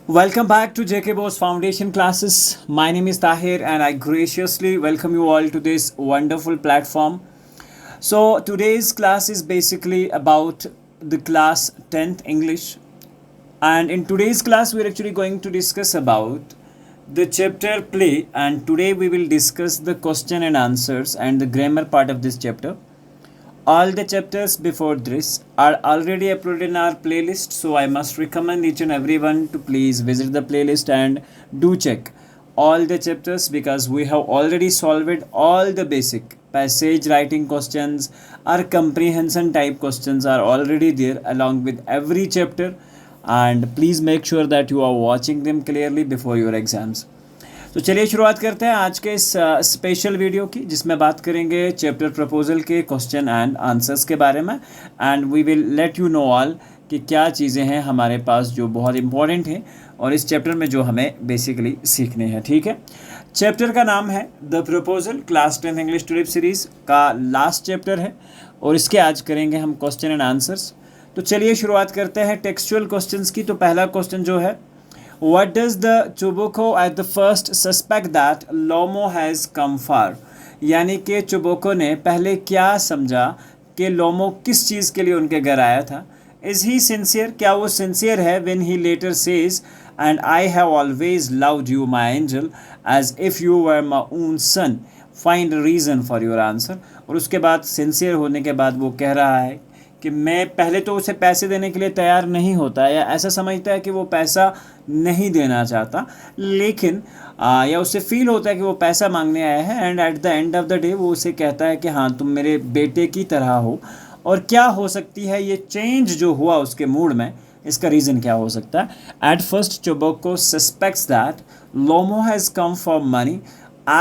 Welcome back to JK Bose Foundation classes. My name is Tahir and I graciously welcome you all to this wonderful platform. So, today's class is basically about the class 10th English. And in today's class, we're actually going to discuss about the chapter play. And today we will discuss the question and answers and the grammar part of this chapter. All the chapters before this are already uploaded in our playlist, so I must recommend each and everyone to please visit the playlist and do check all the chapters because we have already solved all the basic passage writing questions. Our comprehension type questions are already there along with every chapter, and please make sure that you are watching them clearly before your exams. तो चलिए शुरुआत करते हैं आज के इस special video की जिसमें बात करेंगे चैप्टर प्रपोजल के क्वेश्चन एंड आंसर्स के बारे में and we will let you know all कि क्या चीज़ें हैं हमारे पास जो बहुत इंपॉर्टेंट हैं और इस चैप्टर में जो हमें बेसिकली सीखने हैं। ठीक है, चैप्टर का नाम है the proposal, class 10 English trip series का लास्ट चैप्टर है और इसके आज करेंगे हम क्वेश्चन एंड आंसर्स। तो चलिए शुरुआत करते हैं टेक्सचुअल क्वेश्चंस की। तो पहला क्वेश्चन जो है, What does the Chuboko at the first suspect that Lomo has come far? यानी कि चुबोको ने पहले क्या समझा कि लोमो किस चीज़ के लिए उनके घर आया था। Is he sincere? क्या वो sincere है? When he later says, and I have always loved you, my angel, as if you were my own son. Find a reason for your answer. और उसके बाद sincere होने के बाद वो कह रहा है कि मैं पहले तो उसे पैसे देने के लिए तैयार नहीं होता या ऐसा समझता है कि वो पैसा नहीं देना चाहता, लेकिन या उससे फील होता है कि वो पैसा मांगने आया है and at the end of the day वो उसे कहता है कि हाँ तुम मेरे बेटे की तरह हो। और क्या हो सकती है ये चेंज जो हुआ उसके मूड में, इसका रीज़न क्या हो सकता है। At first Chubukov suspects that Lomov has come for money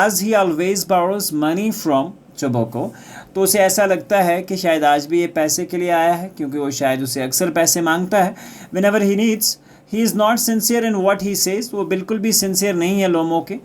as he always borrows money from Chubukov. तो उसे ऐसा लगता है कि शायद आज भी ये पैसे के लिए आया है क्योंकि वो शायद उसे अक्सर पैसे मांगता है। Whenever he needs he is not sincere in what he says. वो बिल्कुल भी सिंसियर नहीं है लोमो के,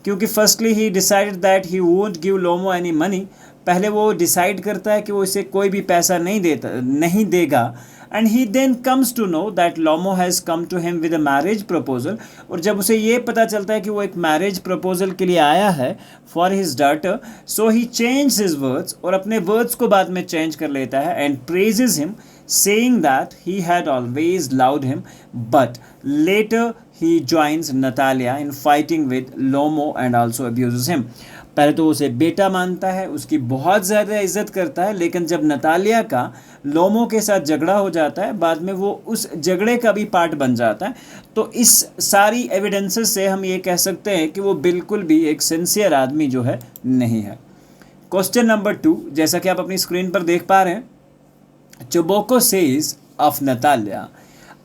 क्योंकि firstly he decided that he won't give Lomov any money. पहले वो डिसाइड करता है कि वो इसे कोई भी पैसा नहीं देगा। And he then comes to know that Lomov has come to him with a marriage proposal. और जब उसे ये पता चलता है कि वो एक मैरिज प्रपोजल के लिए आया है for his daughter, so he change his words, और अपने वर्ड्स को बाद में चेंज कर लेता है and praises him saying that he had always loved him, but later he joins Natalia in fighting with Lomo and also abuses him. पहले तो उसे बेटा मानता है, उसकी बहुत ज़्यादा इज्जत करता है, लेकिन जब नतालिया का लोमो के साथ झगड़ा हो जाता है बाद में वो उस झगड़े का भी पार्ट बन जाता है। तो इस सारी एविडेंसेस से हम ये कह सकते हैं कि वो बिल्कुल भी एक सिंसियर आदमी जो है नहीं है। क्वेश्चन नंबर 2, जैसा कि आप अपनी स्क्रीन पर देख पा रहे हैं, Chuboko says of Natalia,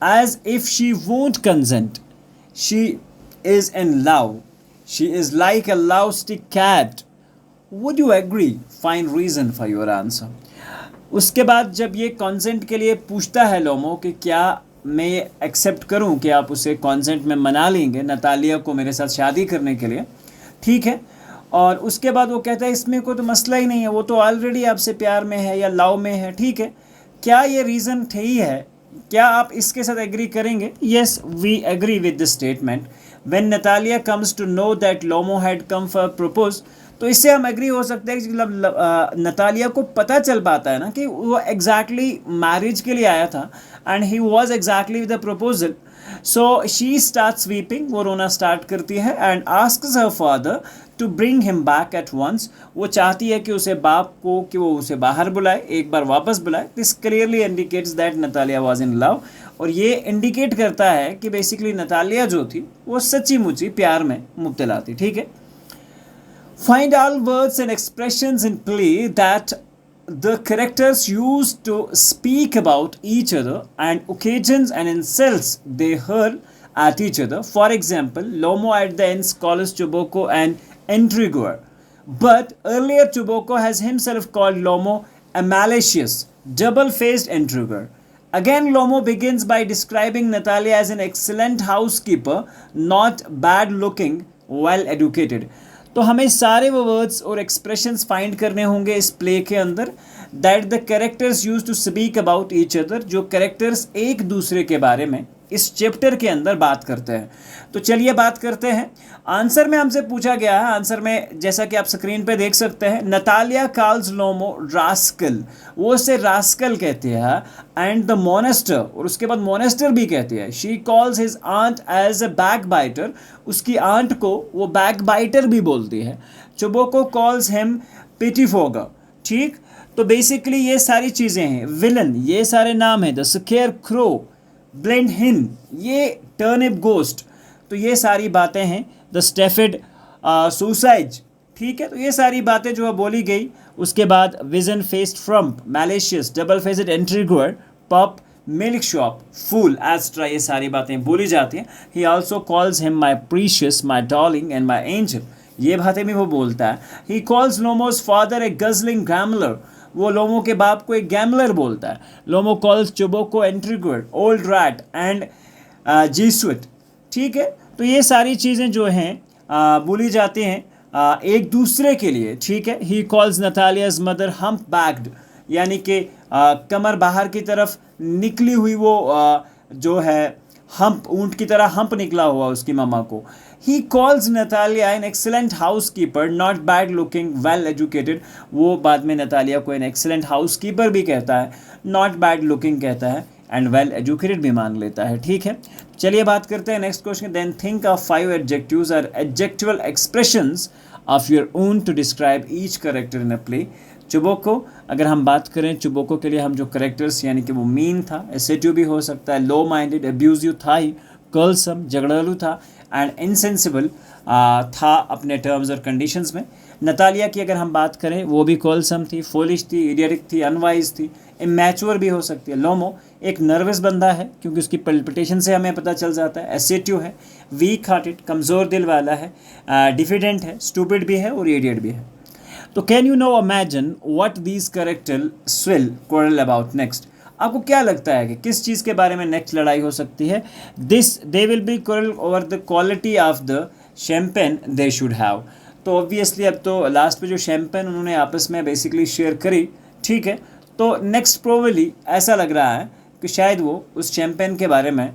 as if she won't consent. She is in love. She is like a love stick cat. Would you agree? Find reason for your answer. उसके बाद जब ये कॉन्सेंट के लिए पूछता है लोमो कि क्या मैं एक्सेप्ट करूं कि आप उसे कॉन्सेंट में मना लेंगे नतालिया को मेरे साथ शादी करने के लिए, ठीक है। और उसके बाद वो कहता है इसमें कोई तो मसला ही नहीं है, वो तो ऑलरेडी आपसे प्यार में है या लव में है, ठीक है। क्या ये रीज़न सही है? क्या आप इसके साथ एग्री करेंगे? Yes, we agree with the statement. When Natalia comes to know that Lomov had come for propose, तो इससे हम एग्री हो सकते हैं कि मतलब नतालिया को पता चल पाता है ना कि वो एग्जैक्टली मैरिज के लिए आया था and he was exactly with the proposal. So she starts weeping, वो रोना स्टार्ट करती है and asks her father to bring him back at once. वो चाहती है कि उसे बाप को कि वो उसे बाहर बुलाए, एक बार वापस बुलाए। This clearly indicates that Natalia was in love, और ये इंडिकेट करता है कि बेसिकली नतालिया जो थी वो सच्ची मुच्ची प्यार में मुब्तला थी, ठीक है। Find all words and expressions in play that the characters used to speak about each other and occasions and insults they hurl at each other. For example, Lomo at the end calls Chuboko an intriguer, but earlier Chuboko has himself called Lomo a malicious, double-faced intriguer. Again, Lomo begins by describing Natalia as an excellent housekeeper, not bad-looking, well-educated. तो हमें सारे वो words और expressions find करने होंगे इस play के अंदर that the characters use to speak about each other, जो कैरेक्टर्स एक दूसरे के बारे में इस चैप्टर के अंदर बात करते हैं। तो चलिए बात करते हैं। आंसर में हमसे पूछा गया है, आंसर में जैसा कि आप स्क्रीन पे देख सकते हैं, नतालिया कॉल्स लोमो रास्कल, वो उसे रास्कल कहते हैं, एंड द मोनेस्टर, और उसके बाद मोनेस्टर भी कहते हैं। She calls his aunt as a back biter, उसकी आंट को वो बैक बाइटर भी बोलती है। चुबोको कॉल्स हिम पिटीफोगर, ठीक। तो बेसिकली ये सारी चीज़ें हैं। विलन, ये सारे नाम हैं। द स्केयर क्रो, ब्लेंड हिन, ये टर्निप गोस्ट, तो ये सारी बातें हैं। द स्टेफिड सुसाइड, ठीक है। तो ये सारी बातें जो है बोली गई। उसके बाद vision faced frump, malicious, double faced intriguer, pup, milk shop, फूल, एस्ट्रा, ये सारी बातें बोली जाती हैं। He also calls him my precious, my darling and my angel, ये बातें भी वो बोलता है। He calls Lomov's father a guzzling gambler, वो लोमो के बाप को एक गैमलर बोलता है। Lomov calls Chubukov intriguer, old rat and Jesuit, ठीक है। तो ये सारी चीज़ें जो हैं बोली जाती हैं एक दूसरे के लिए, ठीक है। He calls Natalia's mother hump backed, यानी कि कमर बाहर की तरफ निकली हुई, वो जो है हम्प, ऊंट की तरह हम्प निकला हुआ उसकी मम्मा को। He calls Natalia N excellent house keeper, not bad looking, well educated, वो बाद में नतालिया को एन एक्सेलेंट हाउस कीपर भी कहता है, नॉट बैड लुकिंग कहता है, एंड वेल एजुकेटेड भी मान लेता है, ठीक है। चलिए बात करते हैं next question. Then think of 5 adjectives और adjectival expressions of your own to describe each character in a play. Chubukov, अगर हम बात करें चुबोको के लिए, हम जो करेक्टर्स, यानी कि वो मीन था, एसेटिव भी हो सकता है, लो माइंडेड, अब्यूजिव था ही, कर्लसम, झगड़ालू था, एंड इनसेंसिबल था अपने टर्म्स और कंडीशंस में। नतालिया की अगर हम बात करें, वो भी कर्लसम थी, फोलिश थी, इडियटिक थी, अनवाइज थी, इमैच्योर भी हो सकती है। लोमो एक नर्वस बंदा है, क्योंकि उसकी पल्पिटेशन से हमें पता चल जाता है। एसेटिव है, वीक हार्टेड, कमज़ोर दिल वाला है, डिफिडेंट है, स्टूपिड भी है और इडियट भी है। तो can you know imagine what these character will quarrel about next, आपको क्या लगता है कि किस चीज़ के बारे में नेक्स्ट लड़ाई हो सकती है? They will be quarrel over the quality of the champagne they should have. तो ऑब्वियसली अब तो लास्ट पे जो शैम्पेन उन्होंने आपस में बेसिकली शेयर करी, ठीक है। तो नेक्स्ट प्रोबेबली ऐसा लग रहा है कि शायद वो उस शैम्पेन के बारे में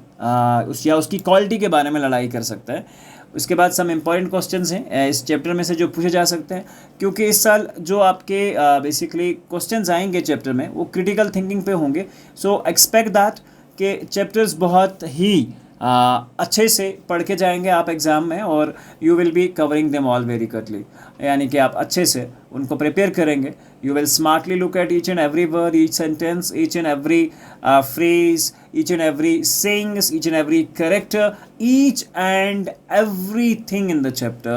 या उसकी क्वालिटी के बारे में लड़ाई कर सकता है। उसके बाद सम इम्पॉर्टेंट क्वेश्चंस हैं इस चैप्टर में से जो पूछे जा सकते हैं, क्योंकि इस साल जो आपके बेसिकली क्वेश्चंस आएंगे चैप्टर में वो क्रिटिकल थिंकिंग पे होंगे। सो एक्सपेक्ट दैट कि चैप्टर्स बहुत ही अच्छे से पढ़ के जाएंगे आप एग्ज़ाम में, और you will be covering them all very quickly, यानी कि आप अच्छे से उनको प्रिपेयर करेंगे। You will smartly look at each and every word, each sentence, each and every phrase, each and every sayings, each and every character, each and everything in the chapter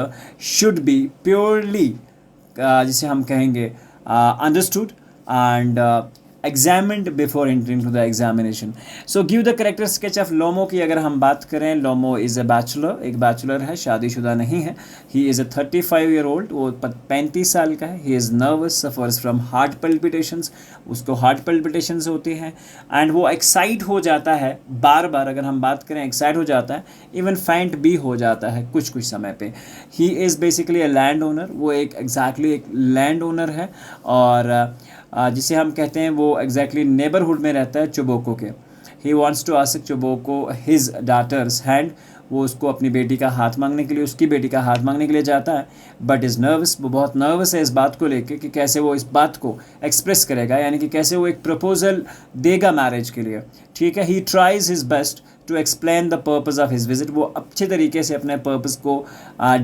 should be purely जिसे हम कहेंगे understood and examined before entering to the examination. So give the character sketch of लोमो की अगर हम बात करें, लोमो is a bachelor, एक bachelor है, शादीशुदा नहीं है। ही इज़ ए 35-year-old, वो 35 साल का है। He is nervous, suffers from heart palpitations, उसको हार्ट पल्पिटेशंस होती हैं, एंड वो एक्साइट हो जाता है बार बार, अगर हम बात करें एक्साइट हो जाता है, इवन फेंट भी हो जाता है कुछ कुछ समय पे। He is basically a land owner, वो एक एग्जैक्टली एक लैंड ओनर है, और जिसे हम कहते हैं वो एग्जैक्टली नेबरहुड में रहता है चुबोको के। He wants to ask Chubukov his daughter's hand, वो उसको अपनी बेटी का हाथ मांगने के लिए, उसकी बेटी का हाथ मांगने के लिए जाता है, बट इज़ नर्वस, वो बहुत नर्वस है इस बात को लेके कि कैसे वो इस बात को एक्सप्रेस करेगा, यानी कि कैसे वो एक प्रपोजल देगा मैरिज के लिए, ठीक है। He tries his best to explain the purpose of his visit, वो अच्छे तरीके से अपने पर्पज़ को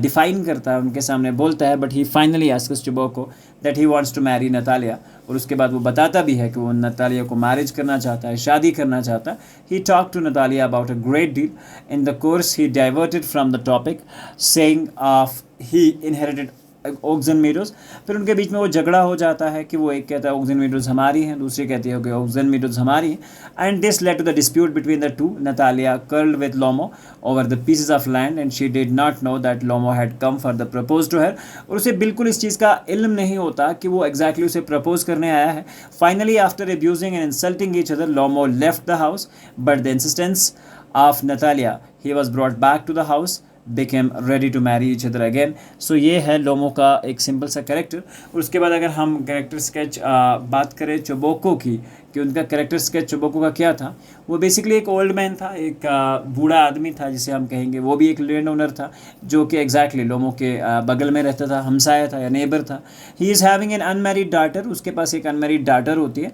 डिफाइन करता है, उनके सामने बोलता है, but he finally asks Chubukov that he wants to marry Natalia, और उसके बाद वो बताता भी है कि वो नतालिया को मैरिज करना चाहता है, शादी करना चाहता है। He talk to Natalia about a great deal. In the course he diverted from the topic saying of he inherited Oxen Meadows. फिर उनके बीच में वो झगड़ा हो जाता है कि वो एक कहता है ऑक्सन मीडोज हमारी हैं, दूसरी कहती है कि ऑक्सन मीडोज हमारी हैं, and this led to the dispute between the two. Natalia quarrelled with Lomov over the pieces of land and she did not know that Lomov had come for the propose to her, और उसे बिल्कुल इस चीज़ का इल्म नहीं होता कि वो एग्जैक्टली उसे प्रपोज करने आया है। Finally after abusing and insulting each other, Lomov left the house, but the insistence of Natalia, he was brought back to the house, became ready to marry each other again. So ये है लोमो का एक simple सा character. और उसके बाद अगर हम कैरेक्टर स्केच बात करें चुबोको की, कि उनका कैरेक्टर स्केच चोबोको का क्या था। वो बेसिकली एक ओल्ड मैन था, एक बूढ़ा आदमी था जिसे हम कहेंगे। वो भी एक लैंड ओनर था जो कि एग्जैक्टली लोमो के बगल में रहता था, हमसाया था या नेबर था। He is having an unmarried daughter, उसके पास एक अनमैरिड डाटर होती है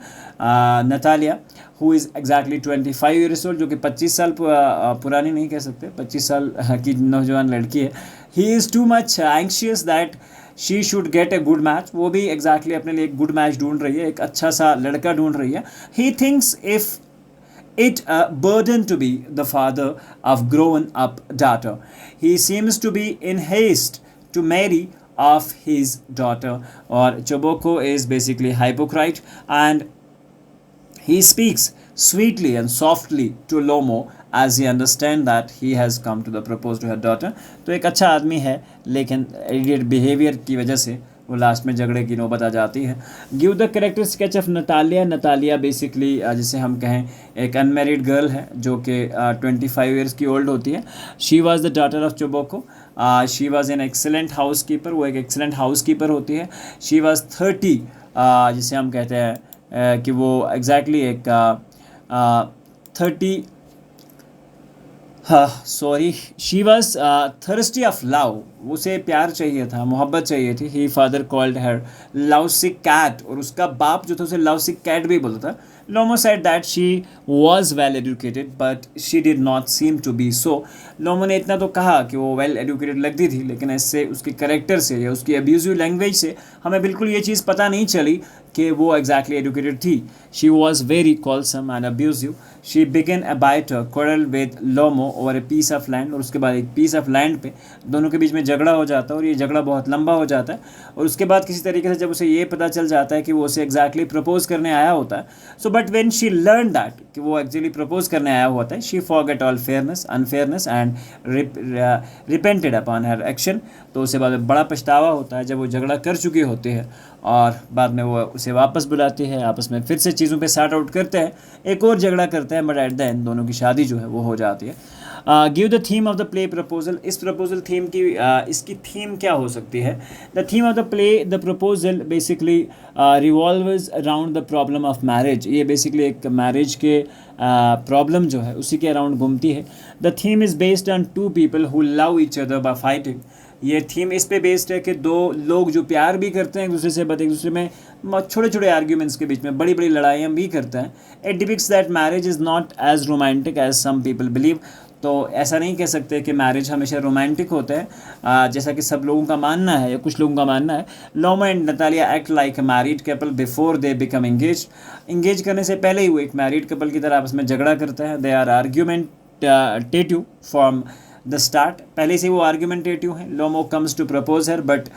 Natalia, who is exactly 25 years old, जो कि 25 साल पुरानी नहीं कह सकते, 25 साल की नौजवान लड़की है। He is too much anxious that she should get a good match. वो भी एग्जैक्टली अपने लिए एक गुड मैच ढूंढ रही है, एक अच्छा सा लड़का ढूंढ रही है। He thinks if it a burden to be the father of grown up daughter. He seems to be in haste to marry off his daughter. Or Choboko is basically hypocrite, and he speaks sweetly and softly to Lomo as he understands that he has come to the propose to her daughter. तो एक अच्छा आदमी है, लेकिन idiot behavior की वजह से वो लास्ट में झगड़े की नौबत आ जाती है। Give the character sketch of Natalia. Natalia basically जिसे हम कहें एक अनमेरिड गर्ल है जो कि 25 ईयर्स की ओल्ड होती है। She was the daughter of Chubukov. She was an excellent house keeper, वो एक एक्सेलेंट हाउस कीपर होती है। शी वाज 30, जिसे हम कहते हैं कि वो एग्जैक्टली एक 30 sorry she was thirsty of love. उसे प्यार चाहिए था, मोहब्बत चाहिए थी। ही फादर कॉल्ड हर लव सिक कैट, और उसका बाप जो था उसे लव सिक कैट भी बोलता था। Lomov said that she was well educated but she did not seem to be so. Lomov ने इतना तो कहा कि वो वेल एजुकेटेड लगती थी, लेकिन इससे उसके करेक्टर से या उसकी अब्यूजिव लैंग्वेज से हमें बिल्कुल ये चीज़ पता नहीं चली कि वो एग्जैक्टली एजुकेटेड थी। She was very quarrelsome and abusive. She began a bitter quarrel with Lomov over a piece of land, और उसके बाद एक पीस ऑफ लैंड पे दोनों के बीच में झगड़ा हो जाता है, और ये झगड़ा बहुत लंबा हो जाता है। और उसके बाद किसी तरीके से जब उसे ये पता चल जाता है कि वो उसे एग्जैक्टली प्रपोज करने आया होता है, so but when she learn that कि वो एक्चुअली प्रपोज करने आया होता है, she forget all fairness unfairness and repented upon her action. तो उसे बाद में बड़ा पछतावा होता है जब वो झगड़ा कर चुकी होती है, और बाद में वो उसे वापस बुलाती है, आपस में फिर से चीज़ों पे सॉर्ट आउट करते हैं, एक और झगड़ा करते हैं, बट एट द एंड दोनों की शादी जो है वो हो जाती है। Give the theme of the play proposal. इस प्रपोजल थीम की इसकी थीम क्या हो सकती है? The theme of the play the proposal basically revolves around the problem of marriage. ये बेसिकली एक मैरिज के प्रॉब्लम जो है उसी के अराउंड घूमती है। The theme is based on two people who love each other by fighting. ये थीम इस पे बेस्ड है कि दो लोग जो प्यार भी करते हैं एक दूसरे से, बट एक दूसरे में छोटे छोटे आर्ग्यूमेंट्स के बीच में बड़ी बड़ी लड़ाइयाँ भी करते हैं। It depicts that marriage is not as romantic as some people believe. तो ऐसा नहीं कह सकते कि मैरिज हमेशा रोमांटिक होता है जैसा कि सब लोगों का मानना है या कुछ लोगों का मानना है। Lomov and Natalia act like a married couple before they become engage. Engage करने से पहले ही वो एक मैरिड कपल की तरह आपस में झगड़ा करते हैं। They are argumentative from the start. पहले से वो आर्ग्यूमेंटेटिव हैं। Lomov comes to propose her but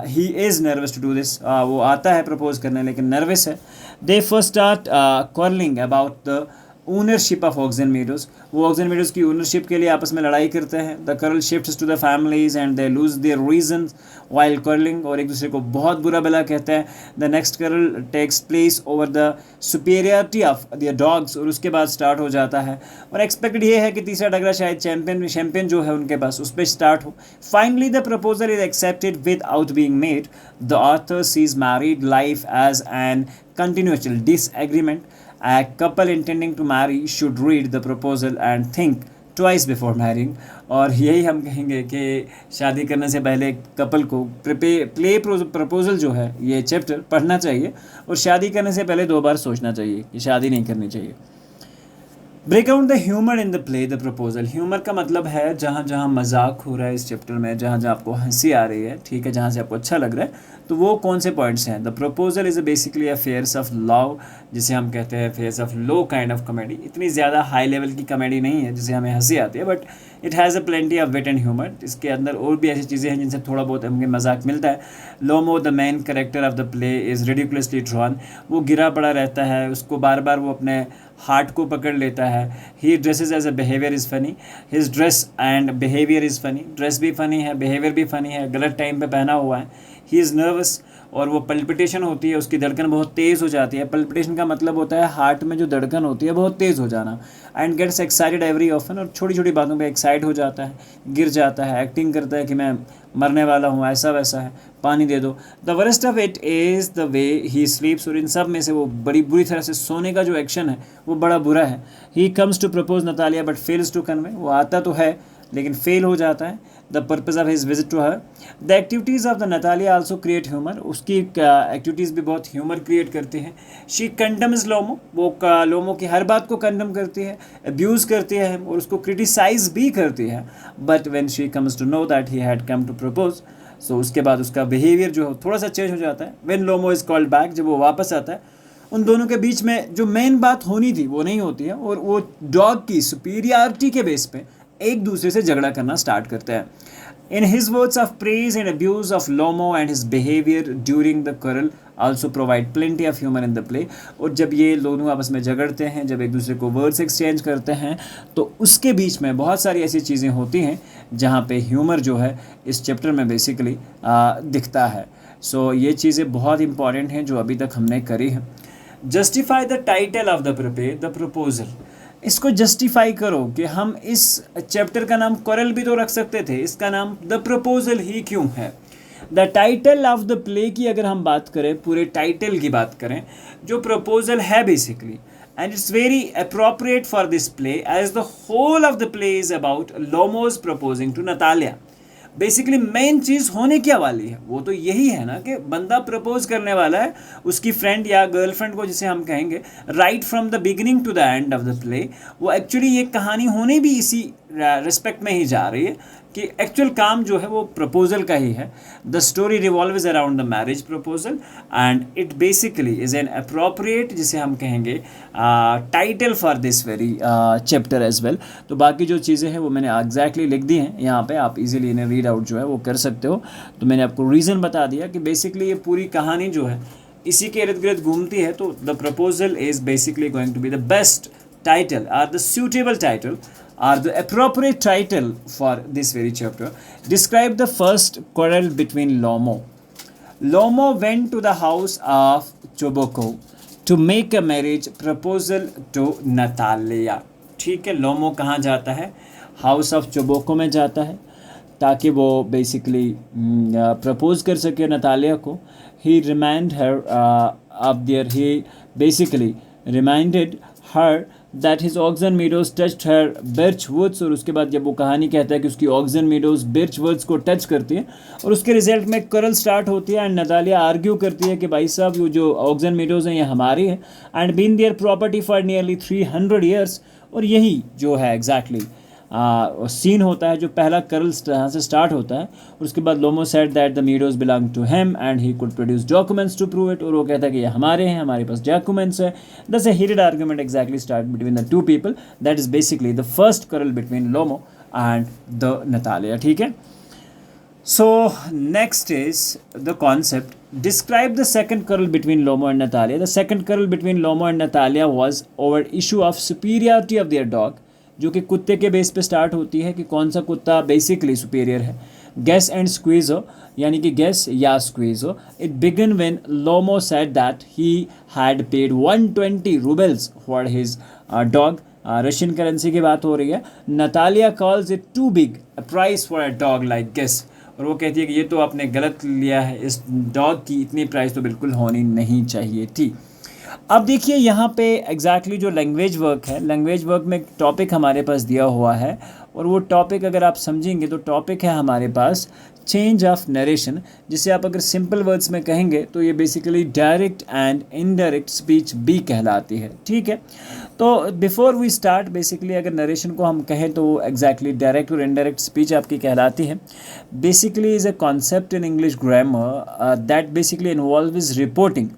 he is nervous to do this. वो आता है प्रपोज करने लेकिन नर्वस है। They first start quarrelling about the ownership of Oxen Meadows. वो ऑक्सन मीडोज की ओनरशिप के लिए आपस में लड़ाई करते हैं। The quarrel shifts to the families and they lose their reason while curling, और एक दूसरे को बहुत बुरा भला कहते हैं। The next quarrel takes place over the superiority of their dogs, और उसके बाद स्टार्ट हो जाता है। और एक्सपेक्टेड ये है कि तीसरा टकरा शायद चैंपियन जो है उनके पास उस पर स्टार्ट हो। Finally the proposal is accepted without being made. The author sees married life as an continual disagreement. A couple intending to marry should read the proposal and think twice before marrying. और यही हम कहेंगे कि शादी करने से पहले couple को प्ले प्रपोजल जो है ये चैप्टर पढ़ना चाहिए, और शादी करने से पहले 2 बार सोचना चाहिए कि शादी नहीं करनी चाहिए। Break out the humour in the play the proposal. Humour का मतलब है जहाँ जहाँ मजाक हो रहा है इस चैप्टर में, जहाँ जहाँ आपको हंसी आ रही है, ठीक है, जहाँ से आपको अच्छा लग रहा है, तो वो कौन से पॉइंट्स हैं? The proposal is basically affairs of love, जिसे हम कहते हैं affairs of low kind of comedy. इतनी ज़्यादा हाई लेवल की कॉमेडी नहीं है जिसे हमें हंसी आती है, but it has a plenty of wit and humour. इसके अंदर और भी ऐसी चीज़ें हैं जिनसे थोड़ा बहुत हमें मजाक मिलता है। Lomov the main character of the play is ridiculously drawn. वो गिरा पड़ा रहता है, उसको बार बार वो अपने हार्ट को पकड़ लेता है। He dresses as a behaviour is funny. His dress and behaviour is funny. Dress भी फ़नी है, बिहेवियर भी फ़नी है, गलत टाइम पे पहना हुआ है। ही इज़ नर्वस, और वो पल्पिटेशन होती है, उसकी धड़कन बहुत तेज़ हो जाती है। पल्पिटेशन का मतलब होता है हार्ट में जो धड़कन होती है बहुत तेज़ हो जाना, and gets excited every often, और छोटी छोटी बातों पे एक्साइट हो जाता है, गिर जाता है, एक्टिंग करता है कि मैं मरने वाला हूँ, ऐसा वैसा है, पानी दे दो। The worst of it is the way ही स्लीप्स, और इन सब में से वो बड़ी बुरी तरह से सोने का जो एक्शन है वो बड़ा बुरा है। He comes to propose Natalia but fails to convey, वो आता तो है लेकिन फेल हो जाता है। The purpose of his visit to her, the activities of the Natalia also create humour, उसकी एक्टिविटीज़ भी बहुत ह्यूमर क्रिएट करती हैं। शी कंडम्स लोमो, वो लोमो की हर बात को कंडम करती है, अब्यूज़ करती है और उसको क्रिटिसाइज भी करती है। But when she comes to know that he had come to propose, so उसके बाद उसका बिहेवियर जो है थोड़ा सा चेंज हो जाता है। व्हेन लोमो इज़ कॉल्ड बैक, जब वो वापस आता है, उन दोनों के बीच में जो मेन बात होनी थी वो नहीं होती है, और वो डॉग की सुपीरियरिटी के बेस पे एक दूसरे से झगड़ा करना स्टार्ट करते हैं। In his words of praise and abuse of Lomov and his behaviour during the quarrel also provide plenty of humour in the play, और जब ये दोनों आपस में झगड़ते हैं, जब एक दूसरे को वर्ड्स एक्सचेंज करते हैं, तो उसके बीच में बहुत सारी ऐसी चीज़ें होती हैं जहाँ पे ह्यूमर जो है इस चैप्टर में बेसिकली दिखता है। सो ये चीज़ें बहुत इंपॉर्टेंट हैं जो अभी तक हमने करी हैं। Justify the title of the proposal, इसको जस्टिफाई करो कि हम इस चैप्टर का नाम कोरल भी तो रख सकते थे, इसका नाम द प्रपोजल ही क्यों है। The title of the play की अगर हम बात करें, पूरे टाइटल की बात करें, जो प्रपोजल है basically, and it's very appropriate for this play as the whole of the play is about Lomov's proposing to Natalia. Basically main चीज़ होने क्या वाली है वो तो यही है ना कि बंदा प्रपोज करने वाला है उसकी फ्रेंड या गर्लफ्रेंड को, जिसे हम कहेंगे right from the beginning to the end of the play. वो एक्चुअली ये कहानी होने भी इसी रिस्पेक्ट में ही जा रही है कि एक्चुअल काम जो है वो प्रपोजल का ही है। The story revolves around the marriage proposal and it basically is an appropriate, जिसे हम कहेंगे title for this very chapter as well. तो बाकी जो चीज़ें हैं वो मैंने एग्जैक्टली लिख दी हैं यहाँ पे, आप इजीली इन्हें रीड आउट जो है वो कर सकते हो। तो मैंने आपको रीज़न बता दिया कि बेसिकली ये पूरी कहानी जो है इसी के इर्द गिर्द घूमती है। तो the proposal is basically going to be the best title or the suitable title or the appropriate title for this very chapter. Describe the first quarrel between Lomo. Lomo went to the house of Choboko to make a marriage proposal to Natalia. ठीक है, लोमो कहाँ जाता है? House of चोबोको में जाता है ताकि वो बेसिकली प्रपोज कर सके नतालिया को। He remind her of their, he basically reminded her that his Oxen Meadows touched her birch woods, और उसके बाद जब वो कहानी कहता है कि उसकी ऑक्सन मीडोज बिर्च वुड्स को टच करती है, और उसके रिजल्ट में करल स्टार्ट होती है एंड नतालिया आर्ग्यू करती है कि भाई साहब वो जो ऑक्सन मीडोज हैं ये हमारी है and been their property for nearly 300 years. और यही जो है एग्जैक्टली सीन होता है जो पहला करल यहाँ से स्टार्ट होता है। और उसके बाद Lomov said that the meadows belong to him and he could produce documents to prove it, और वो कहता है कि ये हमारे हैं, हमारे पास डॉक्यूमेंट्स है। Thus a heated argument exactly start between the two people, that is basically the first quarrel between Lomov and the Natalia. ठीक है, so next is the concept. Describe the second quarrel between Lomo and Natalia. The second quarrel between Lomo and Natalia was over issue of superiority of their dog, जो कि कुत्ते के base पे start होती है कि कौन सा कुत्ता बेसिकली सुपीरियर है। गेस एंड स्क्वीजो, यानी कि गेस या Squeezer. It began when Lomov said that he had paid 120 roubles for his dog. Russian currency की बात हो रही है। Natalia calls it too big a price for a dog like Guess, और वो कहती है कि ये तो आपने गलत लिया है, इस डॉग की इतनी प्राइस तो बिल्कुल होनी नहीं चाहिए थी। अब देखिए यहाँ पे एग्जैक्टली जो लैंग्वेज वर्क है, लैंग्वेज वर्क में एक टॉपिक हमारे पास दिया हुआ है, और वो टॉपिक अगर आप समझेंगे तो टॉपिक है हमारे पास चेंज ऑफ नरेशन, जिसे आप अगर सिंपल वर्ड्स में कहेंगे तो ये basically direct and indirect speech भी कहलाती है। ठीक है, तो बिफोर वी स्टार्ट बेसिकली अगर नरेशन को हम कहें तो एग्जैक्टली डायरेक्ट और इनडायरेक्ट स्पीच आपकी कहलाती है। Basically is a concept in English grammar that basically involve is reporting.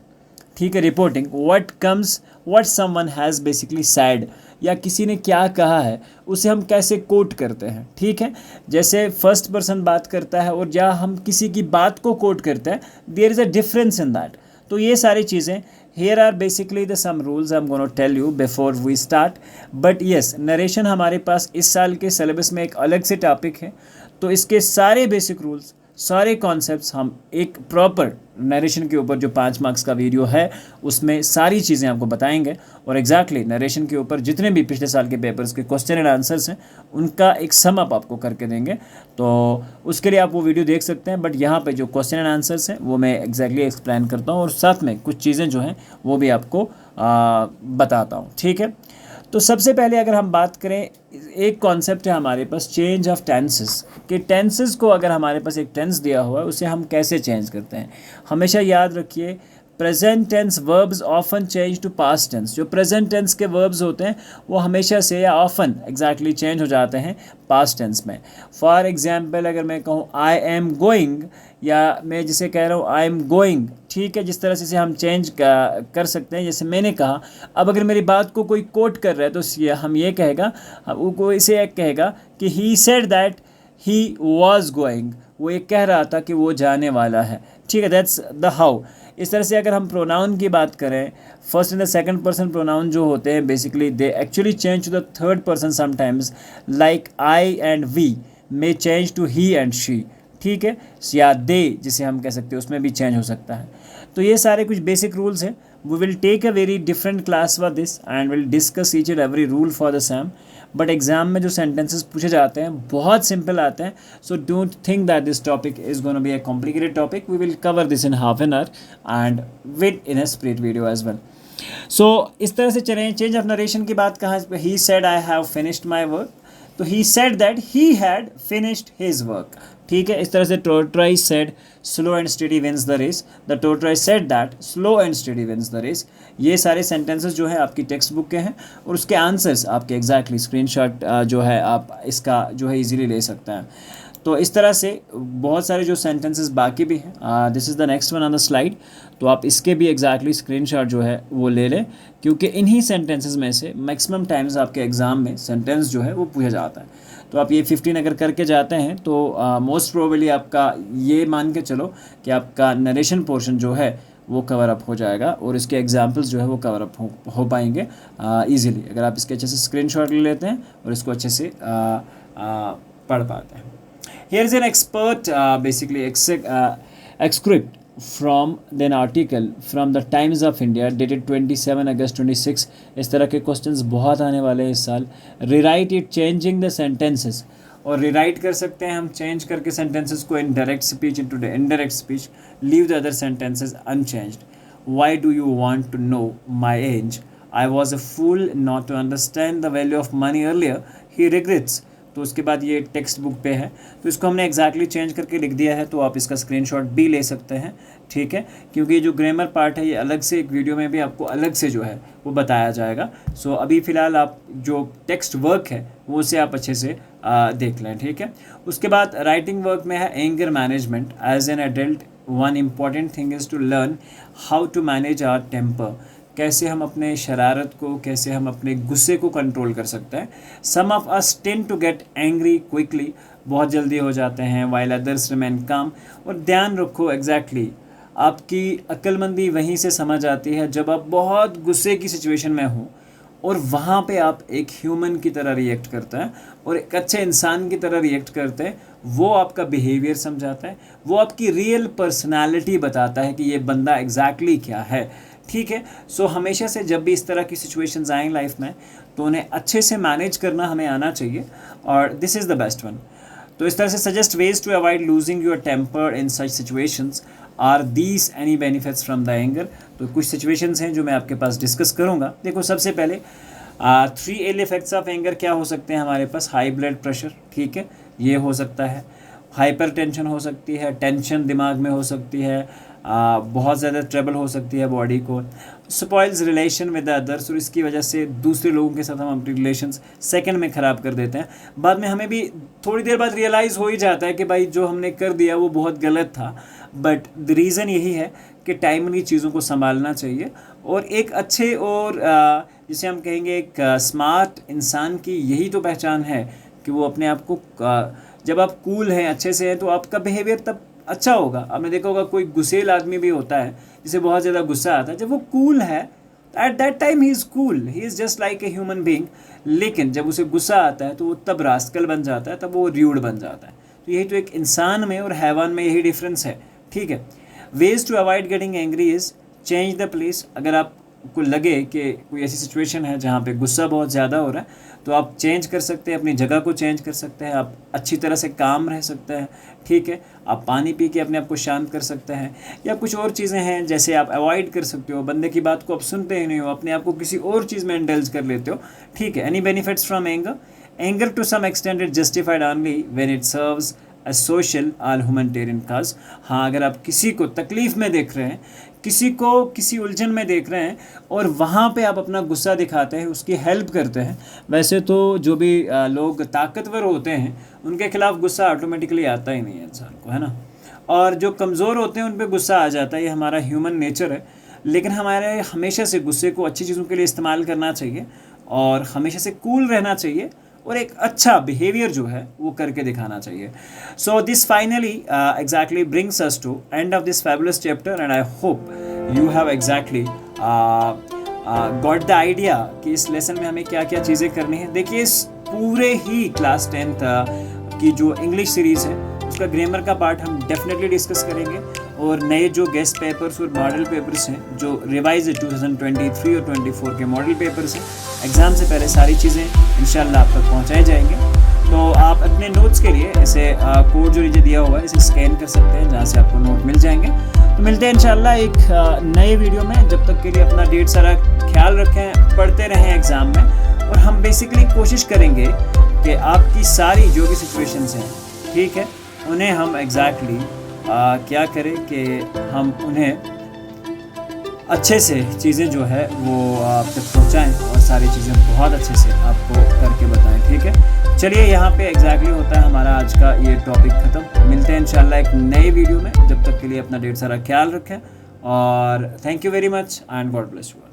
ठीक है, reporting what someone has basically sad, या किसी ने क्या कहा है उसे हम कैसे कोट करते हैं। ठीक है, जैसे फर्स्ट पर्सन बात करता है और जहाँ हम किसी की बात को कोट करते हैं, there is a difference in that. तो ये सारी चीज़ें here are basically the some rules I'm going to tell you before we start, but yes, narration हमारे पास इस साल के सिलेबस में एक अलग से टॉपिक है, तो इसके सारे बेसिक रूल्स सारे कॉन्सेप्ट्स हम एक प्रॉपर नरेशन के ऊपर, जो 5 मार्क्स का वीडियो है उसमें सारी चीज़ें आपको बताएंगे, और एग्जैक्टली नरेशन के ऊपर जितने भी पिछले साल के पेपर्स के क्वेश्चन एंड आंसर्स हैं उनका एक सम अप आपको करके देंगे। तो उसके लिए आप वो वीडियो देख सकते हैं, बट यहाँ पे जो क्वेश्चन एंड आंसर्स हैं वो मैं एग्जैक्टली एक्सप्लेन करता हूँ, और साथ में कुछ चीज़ें जो हैं वो भी आपको बताता हूँ, ठीक है। तो सबसे पहले अगर हम बात करें, एक कॉन्सेप्ट है हमारे पास चेंज ऑफ टेंसेस, कि टेंसेस को अगर हमारे पास एक टेंस दिया हुआ है उसे हम कैसे चेंज करते हैं। हमेशा याद रखिए, present tense verbs often change to past tense. जो प्रेजेंट टेंस के वर्ब्स होते हैं वो हमेशा से या ऑफन एग्जैक्टली चेंज हो जाते हैं पास्ट टेंस में। फॉर एग्जांपल अगर मैं कहूँ आई एम गोइंग, या मैं जिसे कह रहा हूँ आई एम गोइंग, ठीक है, जिस तरह से इसे हम चेंज कर सकते हैं। जैसे मैंने कहा, अब अगर मेरी बात को कोई कोट कर रहा है तो हम ये कहेगा, वो इसे एक कहेगा कि ही said that he was going, वो ये कह रहा था कि वो जाने वाला है, ठीक है, दैट्स द हाउ। इस तरह से अगर हम प्रोनाउन की बात करें, first and the second person pronoun जो होते हैं basically they actually change to the third person sometimes, like I and we may change to he and she, ठीक है, या दे जिसे हम कह सकते हैं उसमें भी चेंज हो सकता है। तो ये सारे कुछ बेसिक रूल्स हैं। We will take a very different class for this and will discuss each and every rule for the same. But exam में जो सेंटेंसेस पूछे जाते हैं बहुत सिंपल आते हैं, so don't think that this topic is gonna be a complicated topic. We will cover this in half an hour and within a split video as well. So इस तरह से चलें। चेंज ऑफ नरेशन की बात कहाँ, he said I have finished my work, तो he said that he had finished his work, ठीक है। इस तरह से tortoise said slow and steady wins the race, the tortoise said that slow and steady wins the race. ये सारे sentences जो है आपकी टेक्स्ट बुक के हैं, और उसके आंसर्स आपके एग्जैक्टली स्क्रीनशॉट जो है आप इसका जो है इजीली ले सकते हैं। तो इस तरह से बहुत सारे जो सेंटेंसेस बाकी भी हैं, this is the next one on the slide, तो आप इसके भी एग्जैक्टली स्क्रीनशॉट जो है वो ले लें, क्योंकि इन्हीं सेंटेंसेस में से मैक्सिमम टाइम्स आपके एग्ज़ाम में सेंटेंस जो है वो पूछा जाता है। तो आप ये 15 अगर करके जाते हैं तो मोस्ट प्रोबेबली आपका ये मान के चलो कि आपका नरेशन पोर्शन जो है वो कवर अप हो जाएगा, और इसके एग्जाम्पल्स जो है वो कवर अप हो पाएंगे ईजिली, अगर आप इसके अच्छे से स्क्रीनशॉट ले लेते हैं और इसको अच्छे से पढ़ पाते हैं। Here is an expert basically excerpt from an article from the Times of India dated 27 August 26। इस तरह के क्वेश्चंस बहुत आने वाले हैं इस साल। Rewrite it changing the sentences, और रिराइट कर सकते हैं हम चेंज करके सेंटेंसेस को in direct speech into the indirect speech. Leave the other sentences unchanged. Why do you want to know my age? I was a fool not to understand the value of money earlier. He regrets। तो उसके बाद ये text book पे है, तो इसको हमने exactly change करके लिख दिया है, तो आप इसका स्क्रीनशॉट भी ले सकते हैं, ठीक है, क्योंकि ये जो ग्रामर पार्ट है ये अलग से एक वीडियो में भी आपको अलग से जो है वो बताया जाएगा। सो अभी फ़िलहाल आप जो टेक्स्ट वर्क है वो उसे आप अच्छे से देख लें, ठीक है। उसके बाद राइटिंग वर्क में है anger management. As an adult one important thing is to learn how to manage our temper. कैसे हम अपने शरारत को, कैसे हम अपने गुस्से को कंट्रोल कर सकते हैं। Some of us tend to get angry quickly, बहुत जल्दी हो जाते हैं, वाइल अदर्स रिमेन काम। और ध्यान रखो एग्जैक्टली आपकी अक्लमंदी वहीं से समझ आती है जब आप बहुत गुस्से की सिचुएशन में हो और वहाँ पे आप एक ह्यूमन की तरह रिएक्ट करते हैं और एक अच्छे इंसान की तरह रिएक्ट करते हैं। वो आपका बिहेवियर समझाता है, वो आपकी रियल पर्सनालिटी बताता है कि ये बंदा एग्जैक्टली क्या है, ठीक है। सो हमेशा से जब भी इस तरह की सिचुएशंस आएँ लाइफ में तो उन्हें अच्छे से मैनेज करना हमें आना चाहिए, और this is the best one. तो इस तरह से suggest ways to avoid losing your temper in such situations. Are these any benefits from the anger. तो कुछ सिचुएशंस हैं जो मैं आपके पास डिस्कस करूंगा। देखो सबसे पहले 3 इल इफेक्ट्स ऑफ एंगर क्या हो सकते हैं हमारे पास। हाई ब्लड प्रेशर, ठीक है, ये हो सकता है। हाइपर टेंशन हो सकती है, टेंशन दिमाग में हो सकती है, बहुत ज़्यादा ट्रबल हो सकती है बॉडी को। स्पॉइल्स रिलेशन विद अदर्स, और इसकी वजह से दूसरे लोगों के साथ हम अपनी रिलेशंस सेकंड में ख़राब कर देते हैं। बाद में हमें भी थोड़ी देर बाद रियलाइज़ हो ही जाता है कि भाई जो हमने कर दिया वो बहुत गलत था, बट द रीज़न यही है कि टाइमली चीज़ों को संभालना चाहिए। और एक अच्छे और जिसे हम कहेंगे एक स्मार्ट इंसान की यही तो पहचान है कि वो अपने आप को जब आप कूल हैं, अच्छे से हैं, तो आपका बिहेवियर तब अच्छा होगा। आपने देखा होगा कोई गुस्सेल आदमी भी होता है जिसे बहुत ज़्यादा गुस्सा आता है, जब वो कूल है at that time he is cool, he is just like a human being. लेकिन जब उसे गुस्सा आता है तो वो तब रास्कल बन जाता है, तब वो र्यूड बन जाता है। तो यही तो एक इंसान में और हैवान में यही डिफरेंस है, ठीक है। Ways to avoid getting angry is change the place. अगर आपको लगे कि कोई ऐसी सिचुएशन है जहाँ पे गुस्सा बहुत ज़्यादा हो रहा है, तो आप चेंज कर सकते हैं, अपनी जगह को चेंज कर सकते हैं, आप अच्छी तरह से काम रह सकते हैं, ठीक है। आप पानी पी के अपने आप को शांत कर सकते हैं, या कुछ और चीज़ें हैं जैसे आप अवॉइड कर सकते हो, बंदे की बात को आप सुनते ही नहीं हो, अपने आप को किसी और चीज़ में इंडल्ज कर लेते हो, ठीक है। Any benefits from anger? Anger to some extent it justified only when it serves a social or humanitarian cause. हाँ, अगर आप किसी को तकलीफ़ में देख रहे हैं, किसी को किसी उलझन में देख रहे हैं और वहाँ पे आप अपना गुस्सा दिखाते हैं, उसकी हेल्प करते हैं, वैसे तो जो भी लोग ताकतवर होते हैं उनके खिलाफ गुस्सा ऑटोमेटिकली आता ही नहीं है इंसान को, है ना। और जो कमज़ोर होते हैं उन पे गुस्सा आ जाता है, ये हमारा ह्यूमन नेचर है। लेकिन हमारे हमेशा से गुस्से को अच्छी चीज़ों के लिए इस्तेमाल करना चाहिए और हमेशा से कूल रहना चाहिए और एक अच्छा बिहेवियर जो है वो करके दिखाना चाहिए। So this finally exactly brings us to end of this fabulous chapter and I hope you have exactly got the idea कि इस लेसन में हमें क्या क्या चीज़ें करनी है। देखिए, इस पूरे ही क्लास 10th की जो इंग्लिश सीरीज़ है उसका ग्रामर का पार्ट हम डेफिनेटली डिस्कस करेंगे, और नए जो गेस्ट पेपर्स और मॉडल पेपर्स हैं जो रिवाइज 2023 और 24 के मॉडल पेपर्स हैं, एग्ज़ाम से पहले सारी चीज़ें इंशाल्लाह आप तक पहुंचाई जाएंगे। तो आप अपने नोट्स के लिए ऐसे कोड जो नीचे दिया हुआ है इसे स्कैन कर सकते हैं, जहाँ से आपको नोट मिल जाएंगे। तो मिलते हैं इंशाल्लाह एक नए वीडियो में। जब तक के लिए अपना ढेर सारा ख्याल रखें, पढ़ते रहें एग्ज़ाम में, और हम बेसिकली कोशिश करेंगे कि आपकी सारी जो भी सिचुएशंस हैं, ठीक है, उन्हें हम एग्जैक्टली क्या करें कि हम उन्हें अच्छे से चीज़ें जो है वो आप तक पहुँचाएँ और सारी चीज़ें बहुत अच्छे से आपको करके बताएं, ठीक है। चलिए, यहाँ पे एग्जैक्टली होता है हमारा आज का ये टॉपिक ख़त्म। मिलते हैं इंशाल्लाह एक नए वीडियो में। जब तक के लिए अपना ढेर सारा ख्याल रखें और thank you very much and God bless you.